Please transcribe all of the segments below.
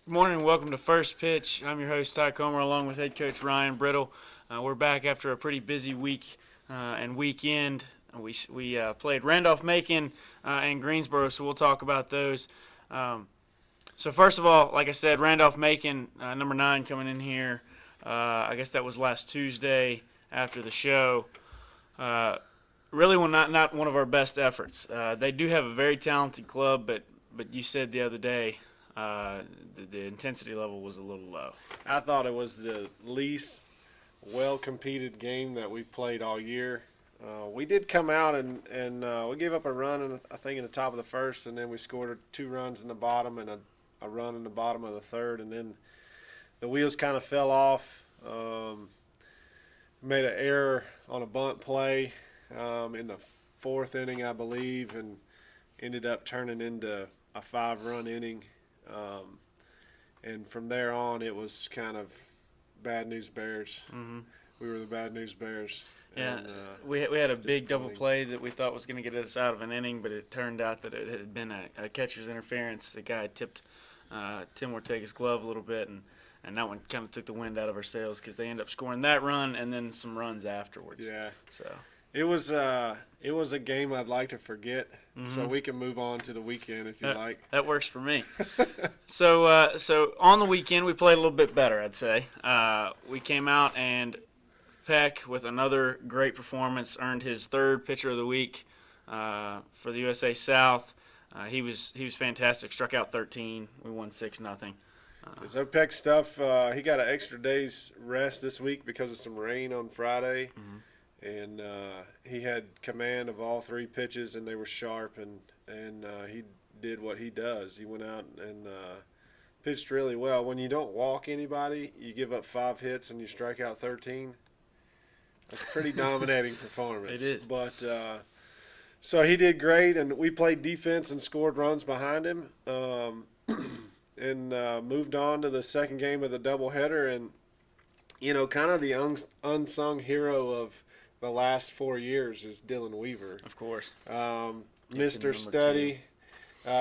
Good morning and welcome to First Pitch. I'm your host, Ty Comer, along with head coach Ryan Brittle. We're back after a pretty busy week and weekend. We played Randolph-Macon and Greensboro, so we'll talk about those. So first of all, like I said, Randolph-Macon, number 9 coming in here. I guess that was last Tuesday after the show. Really, not one of our best efforts. They do have a very talented club, but you said the other day the intensity level was a little low. I thought it was the least well-competed game that we've played all year. We did come out and we gave up a run, I think, in the top of the first, and then we scored 2 runs in the bottom and a run in the bottom of the third, and then the wheels kind of fell off. Made an error on a bunt play in the 4th inning, I believe, and ended up turning into a 5-run inning. And from there on, it was kind of bad news bears. Mm-hmm. We were the bad news bears. Yeah, and, we had a big double disappointing. play that we thought was going to get us out of an inning, but it turned out that it had been a catcher's interference. The guy tipped Tim Ortega's glove a little bit, and that one kind of took the wind out of our sails because they ended up scoring that run and then some runs afterwards. Yeah, So it was a game I'd like to forget, so we can move on to the weekend if you like. that works for me. So on the weekend we played a little bit better, I'd say. We came out and Peck, with another great performance, earned his 3rd Pitcher of the Week for the USA South. He was fantastic. Struck out 13. We won 6-0. His OPEC stuff, he got an extra day's rest this week because of some rain on Friday. And he had command of all 3 pitches, and they were sharp, and he did what he does. He went out and pitched really well. When you don't walk anybody, you give up 5 hits and you strike out 13. That's a pretty dominating performance. It is. But so he did great, and we played defense and scored runs behind him, and moved on to the second game of the doubleheader. And kind of the unsung hero of the last 4 years is Dylan Weaver. Of course. Mr. Steady.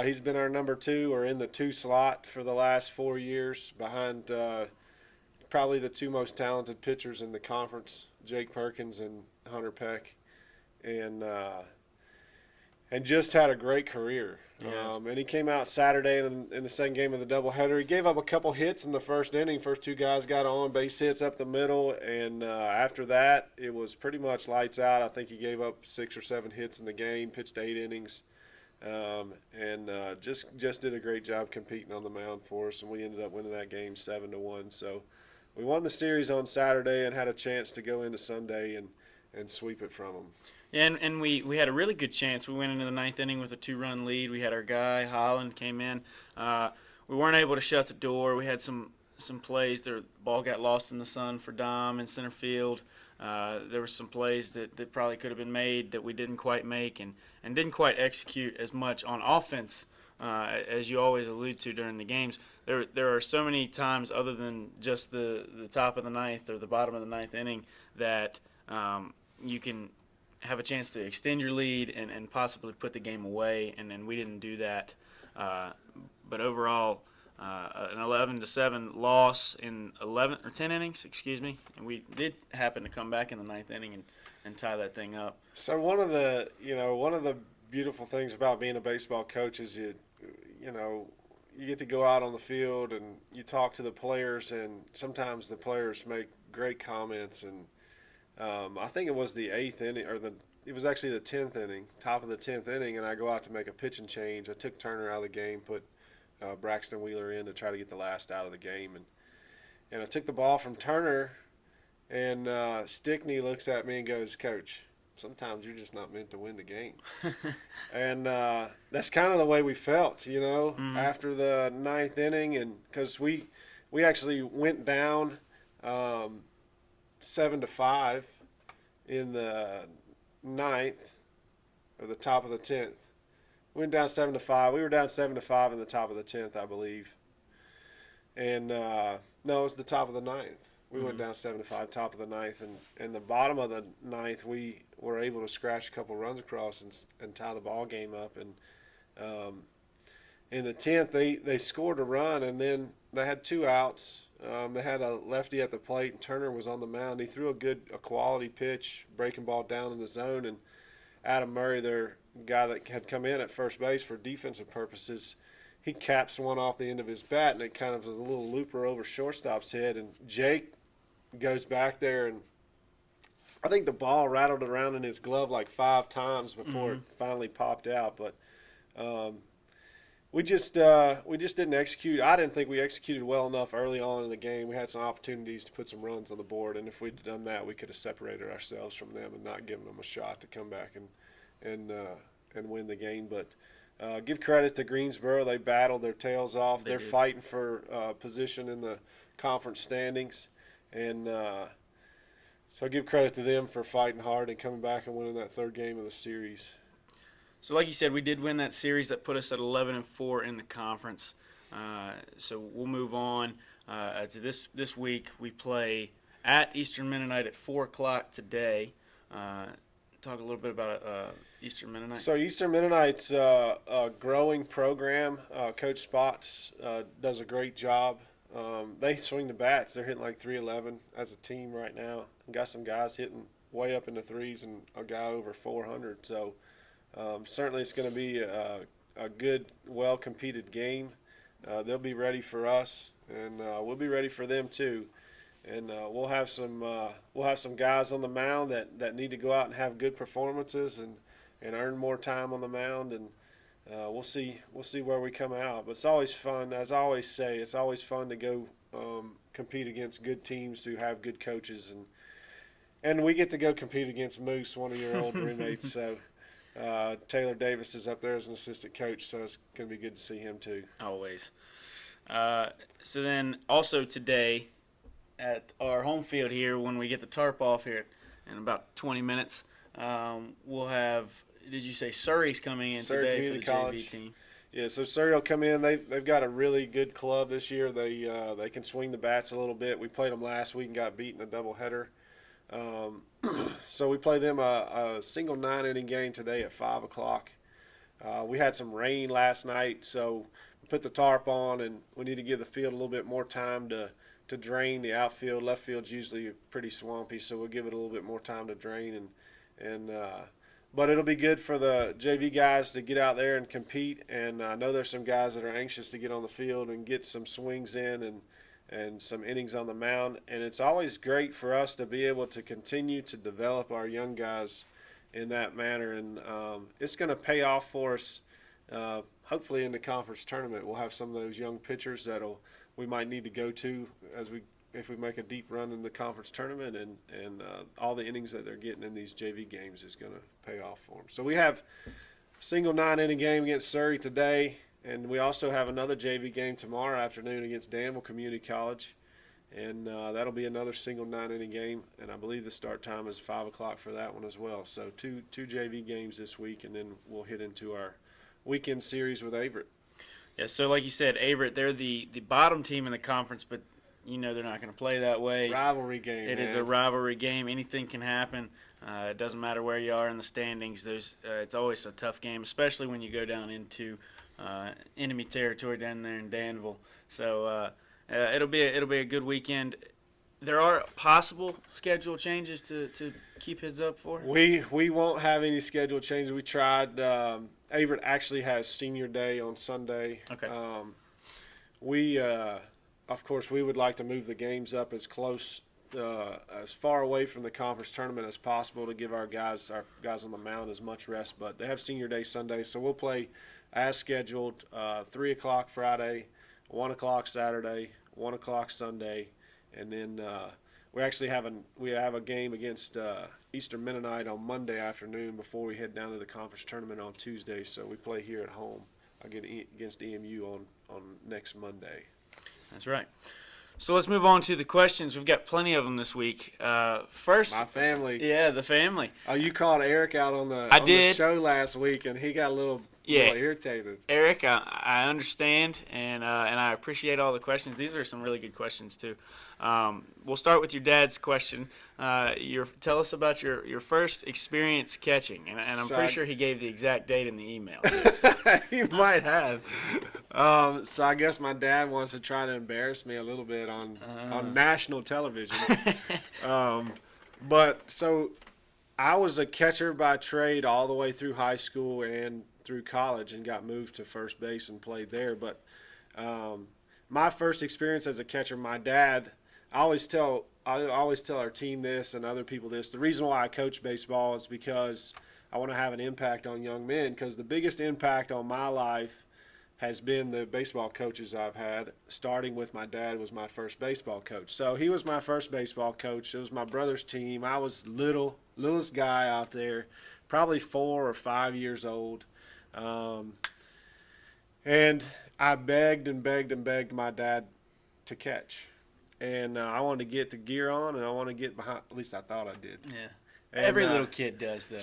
He's been our number 2 or in the 2 slot for the last 4 years behind probably the 2 most talented pitchers in the conference, Jake Perkins and Hunter Peck. And just had a great career. Yes. And he came out Saturday in the second game of the doubleheader. He gave up a couple hits in the first inning. First 2 guys got on base hits up the middle, and after that, it was pretty much lights out. I think he gave up 6 or 7 hits in the game, pitched 8 innings, and just did a great job competing on the mound for us. And we ended up winning that game 7-1. So we won the series on Saturday and had a chance to go into Sunday and sweep it from them. And we had a really good chance. We went into the 9th inning with a 2-run lead. We had our guy, Holland, came in. We weren't able to shut the door. We had some plays. The ball got lost in the sun for Dom in center field. There were some plays that probably could have been made that we didn't quite make and didn't quite execute as much on offense as you always allude to during the games. There are so many times other than just the top of the 9th or the bottom of the 9th inning that you can – have a chance to extend your lead and possibly put the game away, and we didn't do that. But overall, an 11-7 loss in 11 or 10 innings, and we did happen to come back in the 9th inning and tie that thing up. So one of the beautiful things about being a baseball coach is you get to go out on the field and you talk to the players, and sometimes the players make great comments. And I think it was the 8th inning, it was actually the 10th inning, top of the 10th inning, and I go out to make a pitching change. I took Turner out of the game, put Braxton Wheeler in to try to get the last out of the game, and I took the ball from Turner, and Stickney looks at me and goes, "Coach, sometimes you're just not meant to win the game." And that's kind of the way we felt, after the 9th inning, and because we actually went down 7-5 in the 9th, or the top of the 10th. We went down 7-5. We were down 7-5 in the top of the 10th, I believe. And no, it was the top of the 9th. We went down 7-5, top of the 9th, and the bottom of the 9th, we were able to scratch a couple runs across and tie the ball game up. And in the 10th, they scored a run, and then they had 2 outs. They had a lefty at the plate, and Turner was on the mound. He threw a quality pitch, breaking ball down in the zone, and Adam Murray, their guy that had come in at first base for defensive purposes, he caps one off the end of his bat, and it kind of was a little looper over shortstop's head. And Jake goes back there, and I think the ball rattled around in his glove like 5 times before it finally popped out. But we just didn't execute. I didn't think we executed well enough early on in the game. We had some opportunities to put some runs on the board, and if we'd done that, we could have separated ourselves from them and not given them a shot to come back and win the game. But give credit to Greensboro. They battled their tails off. They're fighting for position in the conference standings, and so give credit to them for fighting hard and coming back and winning that 3rd game of the series. So like you said, we did win that series that put us at 11-4 in the conference. So we'll move on to this week. We play at Eastern Mennonite at 4 o'clock today. Talk a little bit about Eastern Mennonite. So Eastern Mennonite's a growing program. Coach Spots does a great job. They swing the bats. They're hitting like 311 as a team right now. Got some guys hitting way up in the threes and a guy over 400. So certainly it's going to be a good, well-competed game. They'll be ready for us, and we'll be ready for them too. And we'll have some guys on the mound that need to go out and have good performances and earn more time on the mound, and we'll see where we come out. But it's always fun, as I always say, it's always fun to go compete against good teams who have good coaches, and we get to go compete against Moose, one of your old roommates. So Taylor Davis is up there as an assistant coach, so it's going to be good to see him too. Always. So then also today at our home field here, when we get the tarp off here in about 20 minutes, we'll have, did you say Surrey's coming in Surrey today Community for the College. JV team? Yeah, so Surrey will come in. They've got a really good club this year. They can swing the bats a little bit. We played them last week and got beat in a doubleheader. So we play them a single 9-inning game today at 5 o'clock. We had some rain last night, so we put the tarp on, and we need to give the field a little bit more time to drain the outfield. Left field's usually pretty swampy, so we'll give it a little bit more time to drain. But it'll be good for the JV guys to get out there and compete. And I know there's some guys that are anxious to get on the field and get some swings in and some innings on the mound. And it's always great for us to be able to continue to develop our young guys in that manner. And it's going to pay off for us. Hopefully in the conference tournament, we'll have some of those young pitchers we might need to go to if we make a deep run in the conference tournament, and all the innings that they're getting in these JV games is going to pay off for them. So we have a single 9-inning game against Surrey today, and we also have another JV game tomorrow afternoon against Danville Community College, and that'll be another single 9-inning game, and I believe the start time is 5 o'clock for that one as well. So two JV games this week, and then we'll hit into our weekend series with Averett. Yeah, so like you said, Averett, they're the bottom team in the conference, but you know they're not going to play that way. Rivalry game. It is a rivalry game. Anything can happen. It doesn't matter where you are in the standings. It's always a tough game, especially when you go down into enemy territory down there in Danville. So it'll be a good weekend. There are possible schedule changes to keep heads up for. We won't have any schedule changes. We tried. Averett actually has senior day on Sunday. Okay. Of course, we would like to move the games up as close, as far away from the conference tournament as possible to give our guys on the mound as much rest. But they have senior day Sunday, so we'll play as scheduled. 3 o'clock Friday, 1 o'clock Saturday, 1 o'clock Sunday, and then we have a game against Eastern Mennonite on Monday afternoon before we head down to the conference tournament on Tuesday. So we play here at home against EMU on next Monday. That's right. So let's move on to the questions. We've got plenty of them this week. First, my family. Yeah, the family. Oh, you called Eric out on the did. show last week, and he got a little Yeah. A little irritated. Eric, I understand, and I appreciate all the questions. These are some really good questions too. We'll start with your dad's question. Tell us about your first experience catching, and I'm So pretty sure he gave the exact date in the email. He might have. So I guess my dad wants to try to embarrass me a little bit on national television. But so I was a catcher by trade all the way through high school and through college, and got moved to first base and played there. But my first experience as a catcher, my dad, I always tell our team this and other people this. The reason why I coach baseball is because I want to have an impact on young men, because the biggest impact on my life has been the baseball coaches I've had. Starting with my dad was my first baseball coach. So he was my first baseball coach. It was my brother's team. I was littlest guy out there, probably 4 or 5 years old. And I begged and begged and begged my dad to catch. And I wanted to get the gear on, and I wanted to get behind. At least I thought I did. Yeah. And, Every little kid does, though.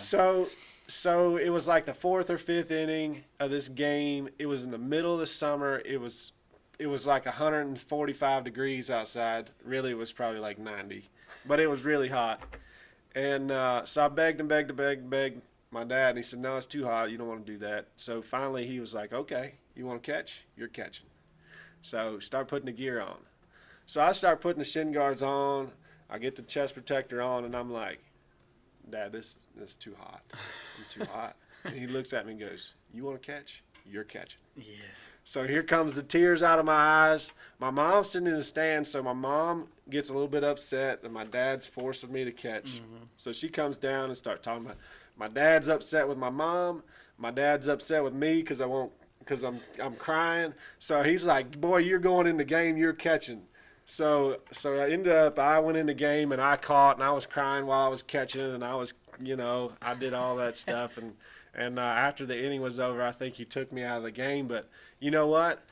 So it was like the 4th or 5th inning of this game. It was in the middle of the summer. It was like 145 degrees outside. Really, it was probably like 90, but it was really hot. And so I begged and begged and begged and begged my dad, and he said, "No, it's too hot. You don't want to do that." So finally, he was like, "Okay, you want to catch? You're catching." So start putting the gear on. So I start putting the shin guards on. I get the chest protector on, and I'm like, "Dad, this is too hot. I'm too hot." And he looks at me and goes, "You want to catch? You're catching." Yes. So here comes the tears out of my eyes. My mom's sitting in the stands, so my mom gets a little bit upset that my dad's forcing me to catch. Mm-hmm. So she comes down and starts talking about, my dad's upset with my mom. My dad's upset with me because I'm crying. So he's like, "Boy, you're going in the game. You're catching." So I went in the game and I caught, and I was crying while I was catching, and I was, I did all that stuff. And after the inning was over, I think he took me out of the game. But you know what?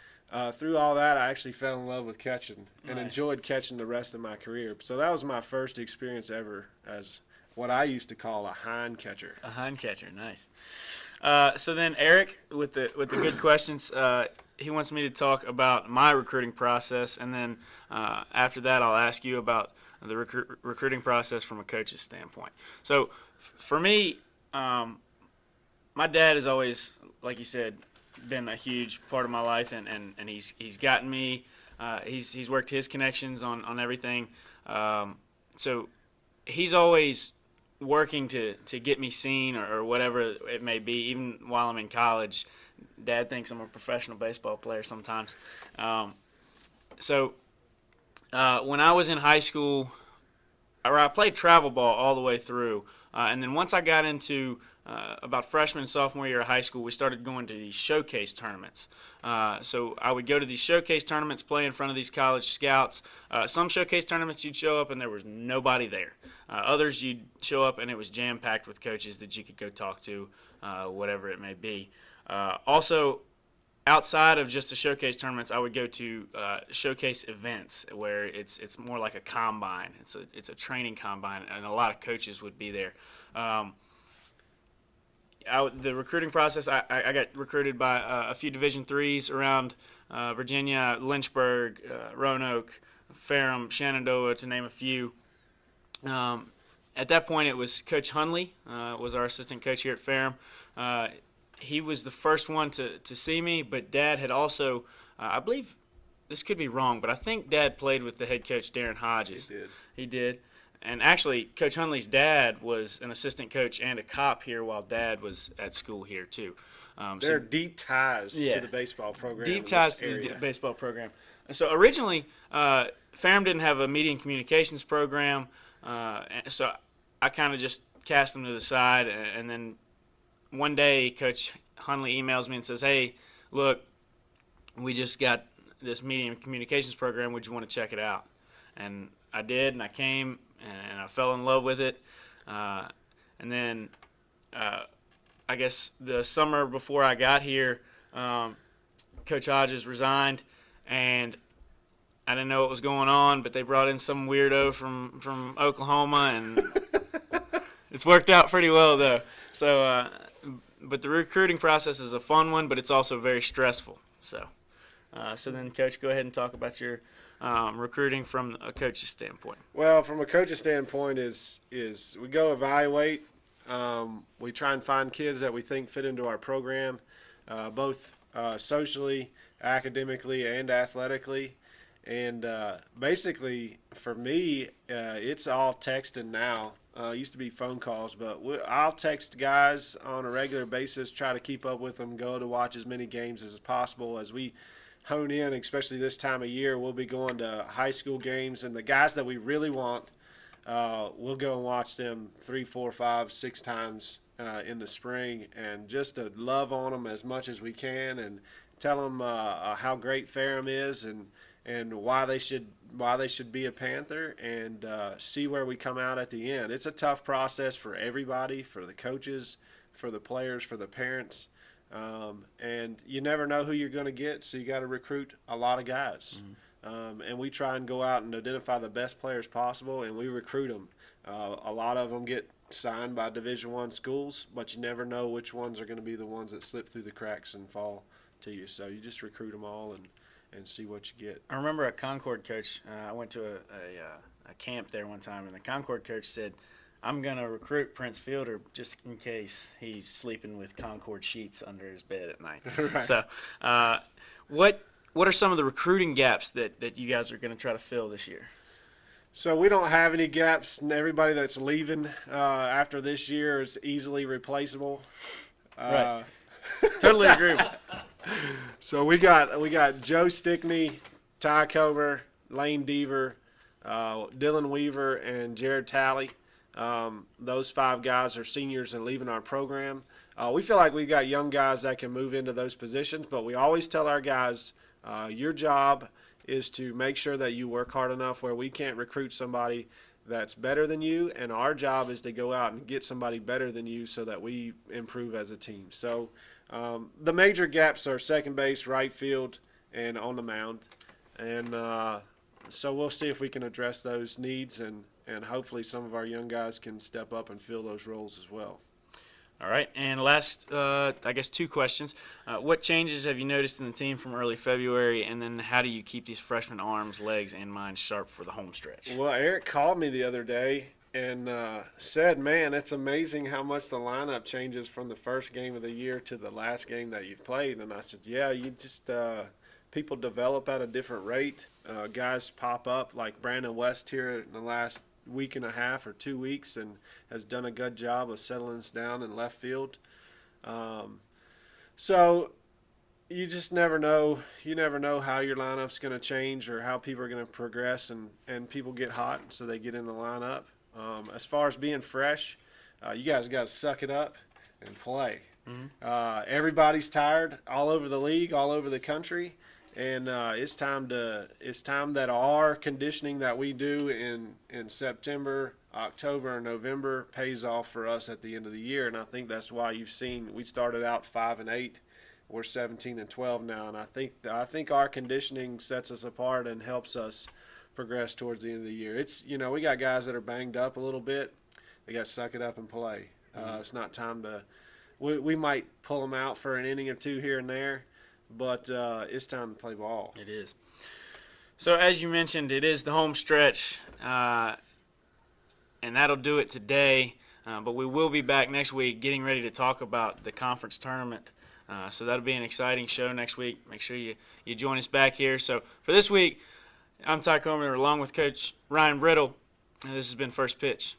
Through all that, I actually fell in love with catching and enjoyed catching the rest of my career. So that was my first experience ever as what I used to call a hind catcher. A hind catcher, nice. So then Eric, with the good questions, he wants me to talk about my recruiting process, and then after that, I'll ask you about the recruiting process from a coach's standpoint. So for me, my dad has always, like you said, been a huge part of my life, and he's gotten me. He's worked his connections on everything. So he's always working to get me seen or whatever it may be. Even while I'm in college, Dad thinks I'm a professional baseball player sometimes. So when I was in high school, I played travel ball all the way through. And then once I got into about freshman and sophomore year of high school, we started going to these showcase tournaments. So I would go to these showcase tournaments, play in front of these college scouts. Some showcase tournaments you'd show up and there was nobody there. Others you'd show up and it was jam-packed with coaches that you could go talk to, whatever it may be. Also, outside of just the showcase tournaments, I would go to showcase events where it's more like a combine. It's a training combine, and a lot of coaches would be there. The recruiting process, I got recruited by a few Division IIIs around Virginia, Lynchburg, Roanoke, Ferrum, Shenandoah, to name a few. At that point, it was Coach Hunley was our assistant coach here at Ferrum. He was the first one to see me, but Dad had also, I believe, this could be wrong, but I think Dad played with the head coach, Darren Hodges. He did. And actually, Coach Hunley's dad was an assistant coach and a cop here while Dad was at school here, too. There are deep ties to the baseball program. Deep ties to the baseball program. So originally, Ferrum didn't have a media and communications program, so I kind of just cast them to the side. And then one day, Coach Hunley emails me and says, "Hey, look, we just got this media and communications program. Would you want to check it out?" And I did, and I came, and I fell in love with it. And then I guess the summer before I got here, Coach Hodges resigned, and I didn't know what was going on, but they brought in some weirdo from Oklahoma, and it's worked out pretty well, though. So but the recruiting process is a fun one, but it's also very stressful. So then, Coach, go ahead and talk about your recruiting from a coach's standpoint. Well, from a coach's standpoint, is we go evaluate. We try and find kids that we think fit into our program, both socially, academically, and athletically. And basically, for me, it's all texting now. Used to be phone calls, but I'll text guys on a regular basis, try to keep up with them, go to watch as many games as possible. As we hone in, especially this time of year, we'll be going to high school games, and the guys that we really want, we'll go and watch them 3, 4, 5, 6 times in the spring, and just to love on them as much as we can, and tell them how great Ferrum is, and why they should be a Panther, and see where we come out at the end. It's a tough process for everybody, for the coaches, for the players, for the parents. And you never know who you're going to get, so you got to recruit a lot of guys. And we try and go out and identify the best players possible, and we recruit them. A lot of them get signed by Division I schools, but you never know which ones are going to be the ones that slip through the cracks and fall to you. So you just recruit them all and see what you get. I remember a Concord coach. I went to a camp there one time, and the Concord coach said, "I'm going to recruit Prince Fielder just in case he's sleeping with Concord sheets under his bed at night." Right. So what are some of the recruiting gaps that you guys are going to try to fill this year? So we don't have any gaps, and everybody that's leaving after this year is easily replaceable. Right. Totally agree with that. So we got Joe Stickney, Ty Comer, Lane Deaver, Dylan Weaver, and Jared Talley. Those 5 guys are seniors and leaving our program. We feel like we've got young guys that can move into those positions, but we always tell our guys, your job is to make sure that you work hard enough where we can't recruit somebody that's better than you, and our job is to go out and get somebody better than you so that we improve as a team. So the major gaps are second base, right field, and on the mound. And so we'll see if we can address those needs, and hopefully some of our young guys can step up and fill those roles as well. All right, and last, I guess 2 questions. What changes have you noticed in the team from early February, and then how do you keep these freshman arms, legs, and minds sharp for the home stretch? Well, Eric called me the other day and said, "Man, it's amazing how much the lineup changes from the first game of the year to the last game that you've played." And I said, "Yeah, you just people develop at a different rate. Guys pop up like Brandon West here in the last week and a half or 2 weeks, and has done a good job of settling us down in left field. So you just never know. You never know how your lineup's going to change or how people are going to progress, and people get hot, so they get in the lineup. As far as being fresh, you guys got to suck it up and play. Everybody's tired all over the league, all over the country. And it's time that our conditioning that we do in September, October, and November pays off for us at the end of the year. And I think that's why you've seen we started out 5-8, we're 17-12 now. And I think our conditioning sets us apart and helps us progress towards the end of the year. It's we got guys that are banged up a little bit. They got to suck it up and play. It's not time to. We might pull them out for an inning or 2 here and there. But it's time to play ball. It is. So as you mentioned, it is the home stretch, and that'll do it today. But we will be back next week getting ready to talk about the conference tournament. So that'll be an exciting show next week. Make sure you join us back here. So for this week, I'm Ty Comer along with Coach Ryan Brittle. And this has been First Pitch.